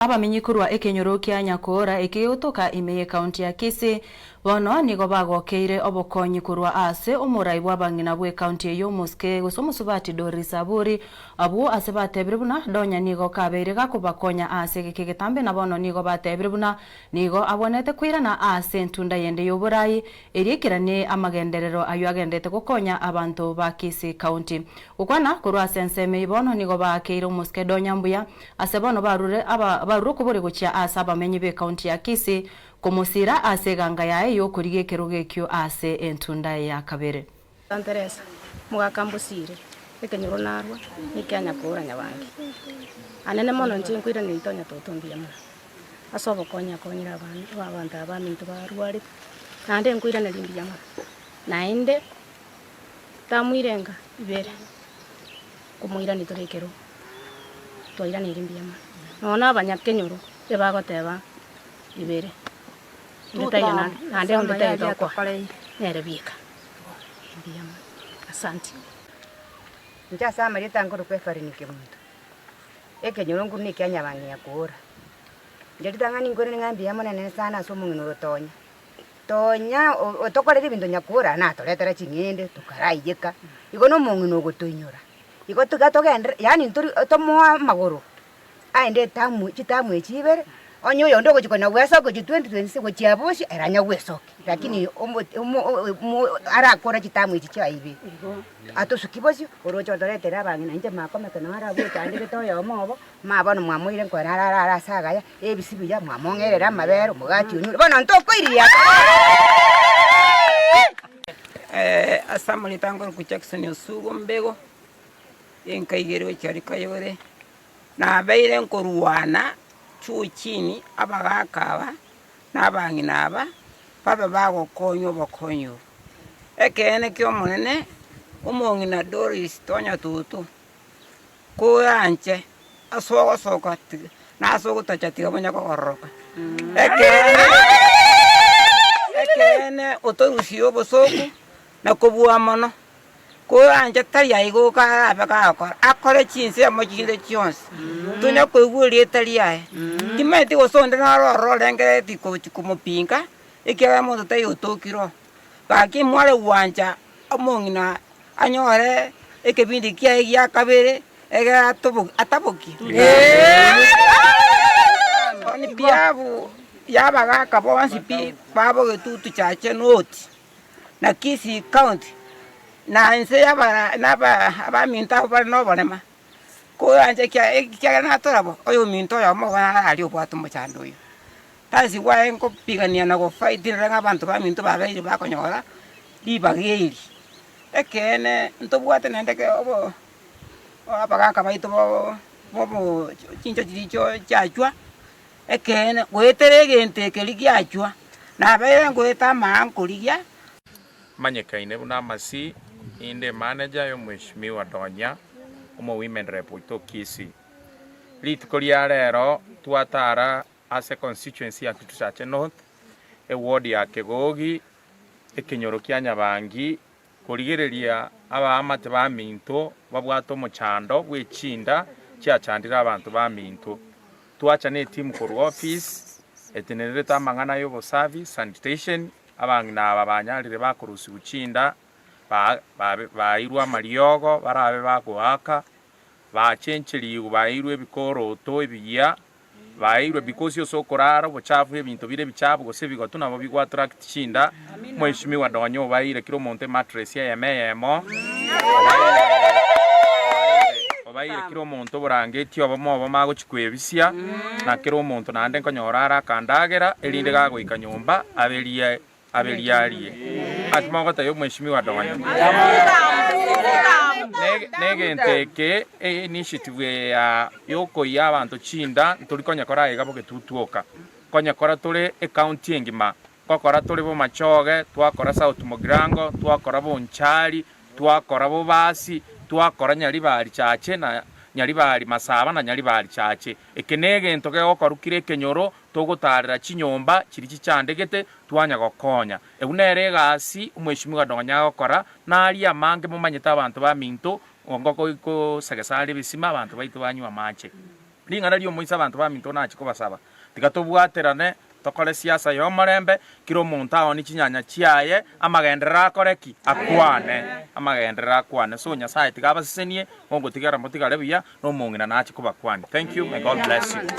Abamenyikurwa ekenyoro kia Nyakura ikiutuka imeye kaunti ya Kisii bono nigo bagokeire obokonyi kurwa ase omurai bwa bang'ina bwe kaunti eyo muske gusomusubati Doris Aburi abu ase batebire buna donya nigo kabeire gakubakonya ase gekegetambe na bono nigo batebire buna nigo abonete kwirana ase ntunda yende y'oburai erikirane amagenderero ayo agendete gukonya abantu ba Kisii kaunti ukwana kurwa senseme bono nigo bakeire muske donya mbuya ase bono barure kuburi gucia ase abamenyi be kaunti ya Kisii kumusira ase ganga yae yo kurige kerogekyo ase entunda ya kabere. Teresa mugakambusire ekenyoro narwa nikanya kura nyabangi anene mono nkwira nintonya totombia mo asobo konyira abantu abamintu barwari kandi nkwira nelimbia mo naende tamwirenga ibere kumuira nitorekero toira nelimbia mo nona abanyakenyoro ebagoteba ibere ndetayana ande ondetayana kwa nerebika ndiyama asante nja sama litangoro kwefarinike muntu ekenyoro nguni kyanya bangi yakura nditangani ngore ngambia monene sana so mungino tonya otokorera ibintu nyakura na toretera chingende tukarayeka igono mungino gutunyura igo tugatogenda yani nturi tomoa magoro aende chitamu echibere onyo yondo gochikona wesa go 2026 go chiabushi eranya wesoke lakini ara akora chitamu ichi chaibe atosukibosi orocho doretera bangina nje makomeka na ara bwe tandike toyo mobo mabano mwamuire nkora ara sagaya ebisibi ya mwamongerera mabero mugati unyu bono ntokoiria asamuli tango ku Jackson osugo mbego enkaigero cyari kayore na beire nkoruwana chuchini abagakaba nabang'ina aba baba bagokonyo bokonyo ekene kyo monene umong'ina Doris tonya tutu kuyanche asogosoka nasogotachatiga bonya kogoroka ekene otorusio bosoku na kobua mono kuyanche tari aigoka abagakora akore chinse amojinde chionse tunya kwigurie tari yae kimeti gosonde na roro rengereti kumupinga ikiwa muntu tayo tokiro baki mwale wanja among'ina anyore ekebindi kia ya kabere ega ataboki oni piabu yabaga kabo wansipi babo getutu chache noti na Kisii county na nse yabara naba abaminta bari no bonema ko anje kya na torabo oyo minto ya mo ali obwato mo chando yo tazi wa enko pigania na go fight ranga abantu baminto babeire bakonyora libageri ekene ntobwate nendeke obo abagaka baito bo chincho chicho chachwa ekene goeterege nteke ligiachwa na bere ngoeta mankoligia manyekaine buna masi inde manager yo Mheshimiwa Donya omo women rep to Kisii litikolia rero twatara ase constituency ya Kitusache North e ward ya Kegogi ekenyoro kya Nyabangi kurigereria abamate ba minto babwato mochando gwechinda cyachandira abantu ba minto twacha ne team ko office etenereta amangana yo bo service sanitation abang'ina abanyalire bakurusi guchinda bairwa mariogo barabe bakwaka bachencheriwe bairwe bikoroto ebiya bairwe because yosokorara bochafu ebintu bire bichafu gose bigoto nabo bigwa attract chinda Mheshimiwa Donya baire kiro monte mattress ya yememo baire kiro monto borangeti obomo mago chikwebisia na kiro monto nande nkonyorara kandagera elinde gago ikanyomba abeliarie atmagota yo Mheshimiwa Donya negenteke initiative ya yoko ya abantu chinda tulikonya kora egabo getutuoka konya kora tole county engima kokora tole bo machoge twakora South Mugirango twakora bo Nchali twakora bo Basi twakora nyali bali chache na nyali bali Masaba na nyali bali chache ekenege ntoke okorukire kenyoro togotarira chinyomba chiri chichandegete twanya gokonya eunere gasi Mheshimiwa Donya gokora nari amange mumanyeta abantu ba minto ngoko iko sagasali bisima abantu baitu banywa mache ling'ana lio moisa abantu baminto nachi kubasaba tiga tubwaterane tokore siasa yo marembe kiro omonto aoni chinyanya chiaye amagenderera akoreki akwane so nyasaye tiga abasesenie ongotigara motigare buya no mong'ina nachi kubakwane. Thank you, may God bless you.